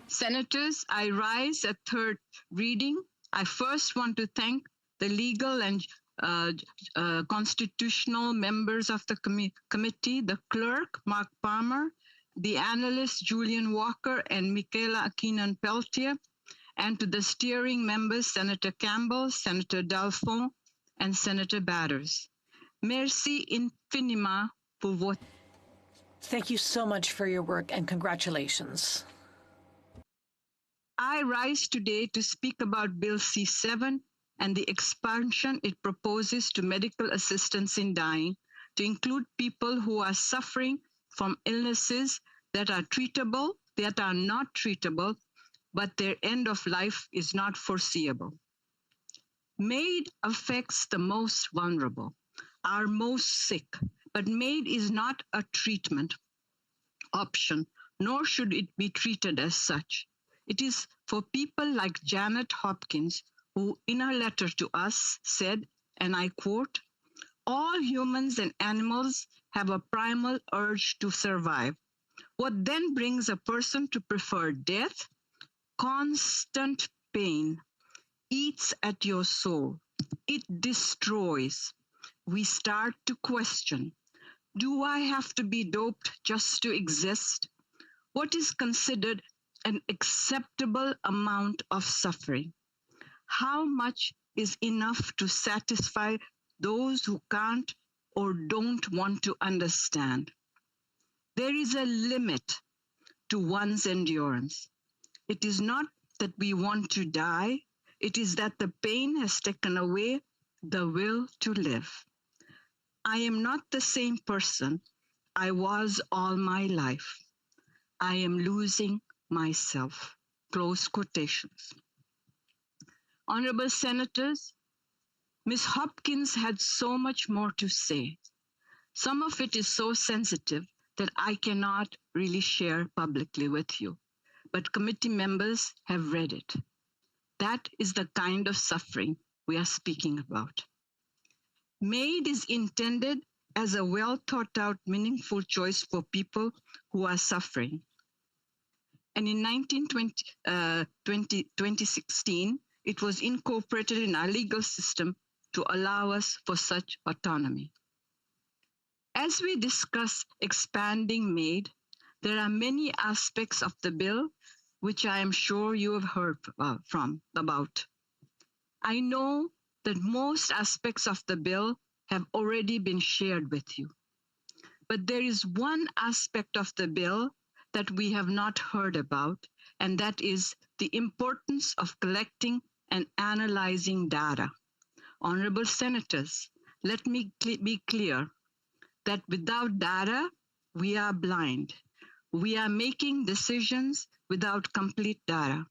Senators, I rise at third reading. I first want to thank the legal and constitutional members of the committee, the clerk, Mark Palmer, the analysts, Julian Walker and Michaela Akinan-Peltier, and to the steering members, Senator Campbell, Senator Dalphon, and Senator Batters. Merci infiniment pour votre. Thank you so much for your work and congratulations. I rise today to speak about Bill C-7 and the expansion it proposes to medical assistance in dying to include people who are suffering from illnesses that are treatable, that are not treatable, but their end of life is not foreseeable. MAID affects the most vulnerable, are most sick, but MAID is not a treatment option, nor should it be treated as such. It is for people like Janet Hopkins, who in her letter to us said, and I quote, "All humans and animals have a primal urge to survive. What then brings a person to prefer death? Constant pain eats at your soul. It destroys. We start to question, do I have to be doped just to exist? What is considered an acceptable amount of suffering? How much is enough to satisfy those who can't or don't want to understand? There is a limit to one's endurance. It is not that we want to die, it is that the pain has taken away the will to live. I am not the same person I was all my life. I am losing myself." Close quotations. Honorable Senators, Ms. Hopkins had so much more to say. Some of it is so sensitive that I cannot really share publicly with you, but committee members have read it. That is the kind of suffering we are speaking about. MAID is intended as a well thought out, meaningful choice for people who are suffering. And in 2016, it was incorporated in our legal system to allow us for such autonomy. As we discuss expanding MAID, there are many aspects of the bill which I am sure you have heard about. I know that most aspects of the bill have already been shared with you. But there is one aspect of the bill that we have not heard about, and that is the importance of collecting and analyzing data. Honorable Senators, let me be clear that without data, we are blind. We are making decisions without complete data.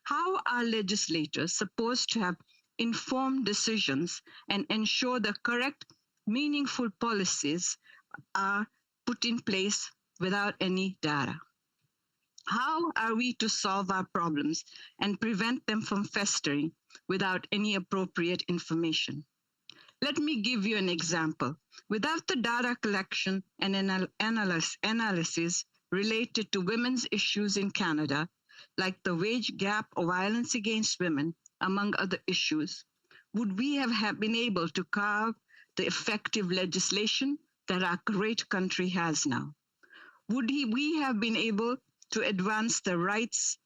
How are legislators supposed to have informed decisions and ensure the correct, meaningful policies are put in place without any data? How are we to solve our problems and prevent them from festering without any appropriate information? Let me give you an example. Without the data collection and analysis related to women's issues in Canada, like the wage gap or violence against women, among other issues, would we have been able to carve the effective legislation that our great country has now? Would we have been able to advance the rights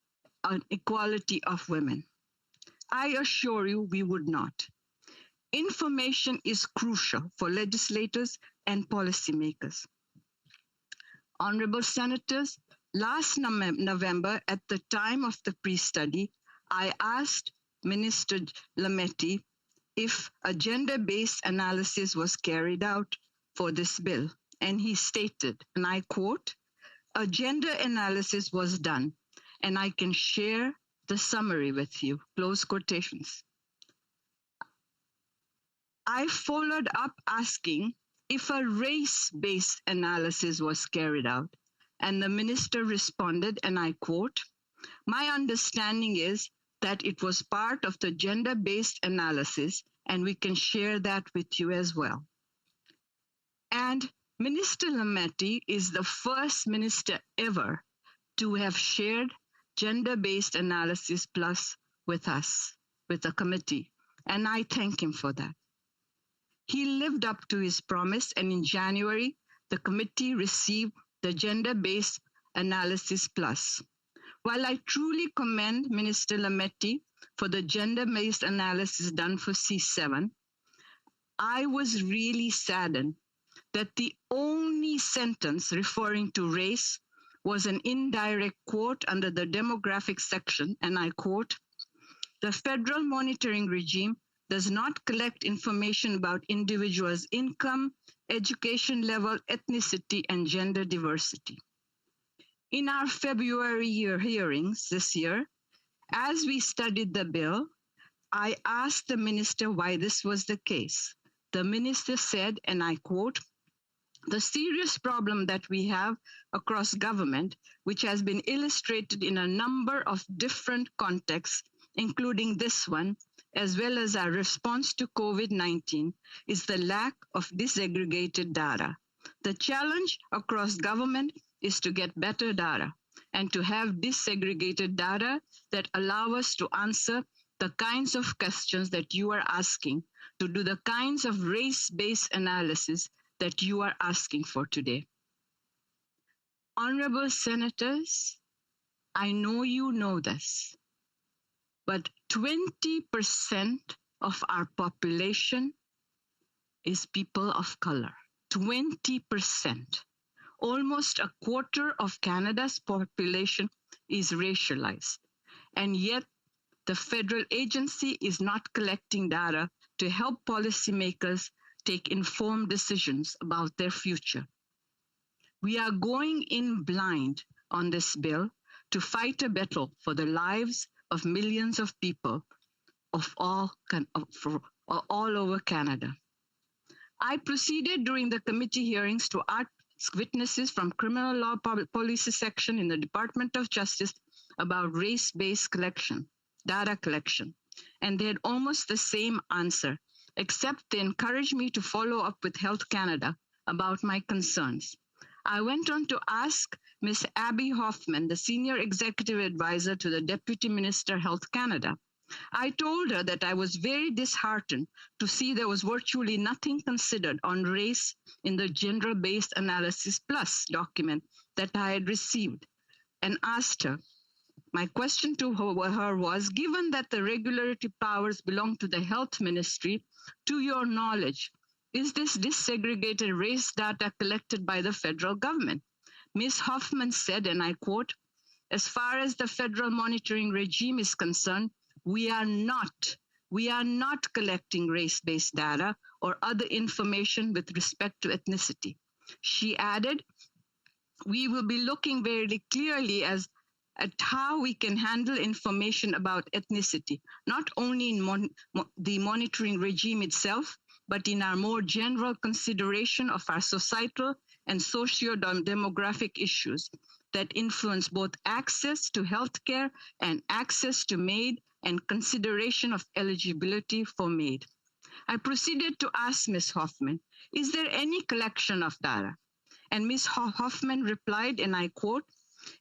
and equality of women? I assure you we would not. Information is crucial for legislators and policymakers. Honorable Senators, last November, at the time of the pre-study, I asked Minister Lametti if a gender-based analysis was carried out for this bill, and he stated, and I quote, "A gender analysis was done, and I can share the summary with you," close quotations. I followed up asking if a race-based analysis was carried out, and the minister responded, and I quote, "My understanding is that it was part of the gender-based analysis, and we can share that with you as well." And Minister Lametti is the first minister ever to have shared gender-based analysis plus with us, with the committee, and I thank him for that. He lived up to his promise, and in January, the committee received the gender-based analysis plus. While I truly commend Minister Lametti for the gender-based analysis done for C-7, I was really saddened that the only sentence referring to race was an indirect quote under the demographic section, and I quote, "The federal monitoring regime does not collect information about individuals' income, education level, ethnicity, and gender diversity." In our February hearings this year, as we studied the bill, I asked the minister why this was the case. The minister said, and I quote, "The serious problem that we have across government, which has been illustrated in a number of different contexts, including this one, as well as our response to COVID-19, is the lack of disaggregated data. The challenge across government is to get better data and to have disaggregated data that allow us to answer the kinds of questions that you are asking, to do the kinds of race-based analysis that you are asking for today." Honorable senators, I know you know this, but 20% of our population is people of color. 20%. Almost a quarter of Canada's population is racialized, and yet the federal agency is not collecting data to help policymakers take informed decisions about their future. We are going in blind on this bill to fight a battle for the lives of millions of people of all over Canada. I proceeded during the committee hearings to ask witnesses from criminal law policy section in the Department of Justice about race-based data collection, and they had almost the same answer, except they encouraged me to follow up with Health Canada about my concerns. I went on to ask Ms. Abby Hoffman, the Senior Executive Advisor to the Deputy Minister, Health Canada. I told her that I was very disheartened to see there was virtually nothing considered on race in the Gender-Based Analysis Plus document that I had received, and asked her, my question to her was, given that the regulatory powers belong to the Health Ministry, to your knowledge, is this disaggregated race data collected by the federal government? Ms. Hoffman said, and I quote, "As far as the federal monitoring regime is concerned, we are not collecting race-based data or other information with respect to ethnicity." She added, "We will be looking very clearly at how we can handle information about ethnicity, not only in the monitoring regime itself, but in our more general consideration of our societal and socio-demographic issues that influence both access to healthcare and access to MAID and consideration of eligibility for MAID." I proceeded to ask Ms. Hoffman, "Is there any collection of data?" And Ms. Hoffman replied, and I quote,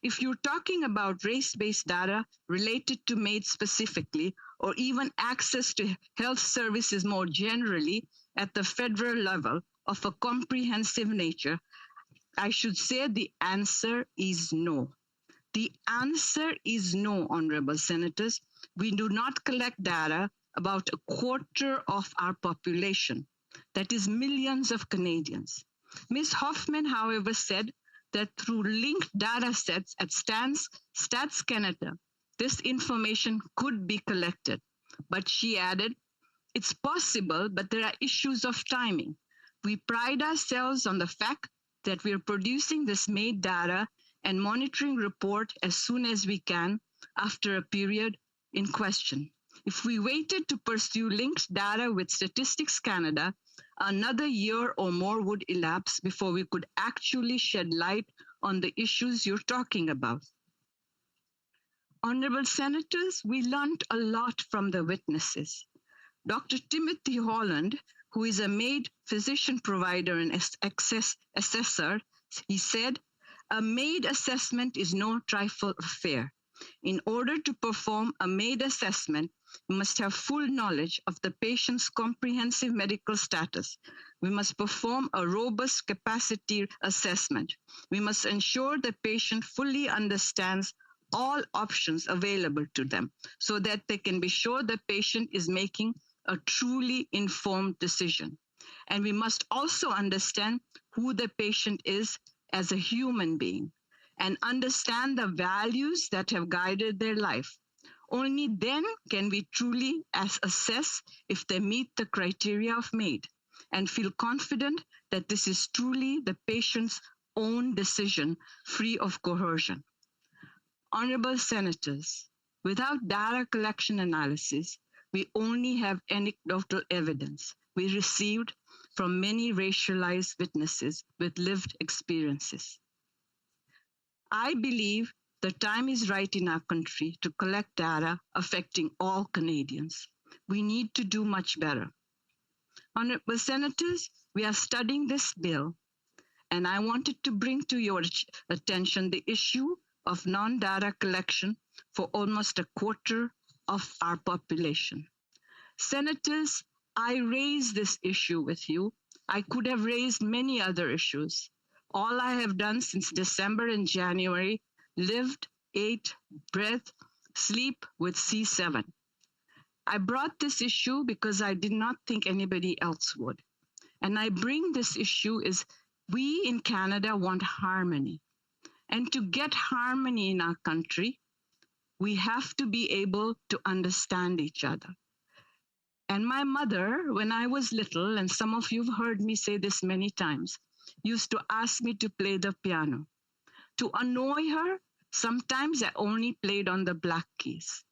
"If you're talking about race-based data related to MAID specifically, or even access to health services more generally at the federal level of a comprehensive nature, I should say the answer is no. The answer is no, honorable senators. We do not collect data about a quarter of our population, that is millions of Canadians. Ms. Hoffman, however, said that through linked data sets at Stats Canada, this information could be collected. But she added, "It's possible, but there are issues of timing. We pride ourselves on the fact that we are producing this MAID data and monitoring report as soon as we can after a period in question. If we waited to pursue linked data with Statistics Canada, another year or more would elapse before we could actually shed light on the issues you're talking about." Honorable senators, we learned a lot from the witnesses. Dr. Timothy Holland, who is a MAID physician provider and assessor, he said, "A MAID assessment is no trifle affair. In order to perform a MAID assessment, we must have full knowledge of the patient's comprehensive medical status. We must perform a robust capacity assessment. We must ensure the patient fully understands all options available to them so that they can be sure the patient is making a truly informed decision. And we must also understand who the patient is as a human being and understand the values that have guided their life. Only then can we truly assess if they meet the criteria of MAID and feel confident that this is truly the patient's own decision, free of coercion. Honorable Senators, without data collection analysis, we only have anecdotal evidence we received from many racialized witnesses with lived experiences. I believe the time is right in our country to collect data affecting all Canadians. We need to do much better. Honorable Senators, we are studying this bill, and I wanted to bring to your attention the issue of non-data collection for almost a quarter of our population. Senators, I raise this issue with you. I could have raised many other issues. All I have done since December and January, lived, ate, breathed, sleep with C-7. I brought this issue because I did not think anybody else would. And I bring this issue is we in Canada want harmony. And to get harmony in our country, we have to be able to understand each other. And my mother, when I was little, and some of you have heard me say this many times, used to ask me to play the piano. To annoy her, sometimes I only played on the black keys.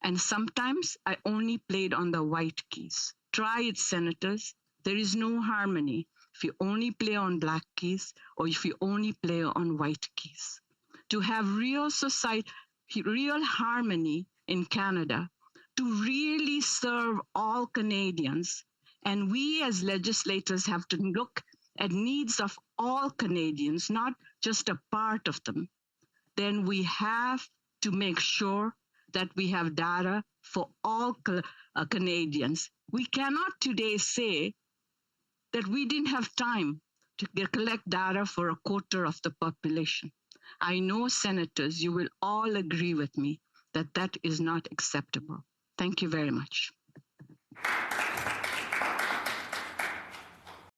And sometimes I only played on the white keys. Try it, Senators. There is no harmony if you only play on black keys or if you only play on white keys. To have real harmony in Canada, to really serve all Canadians, and we as legislators have to look at needs of all Canadians, not just a part of them, then we have to make sure that we have data for all Canadians. We cannot today say that we didn't have time to collect data for a quarter of the population. I know, Senators, you will all agree with me that that is not acceptable. Thank you very much.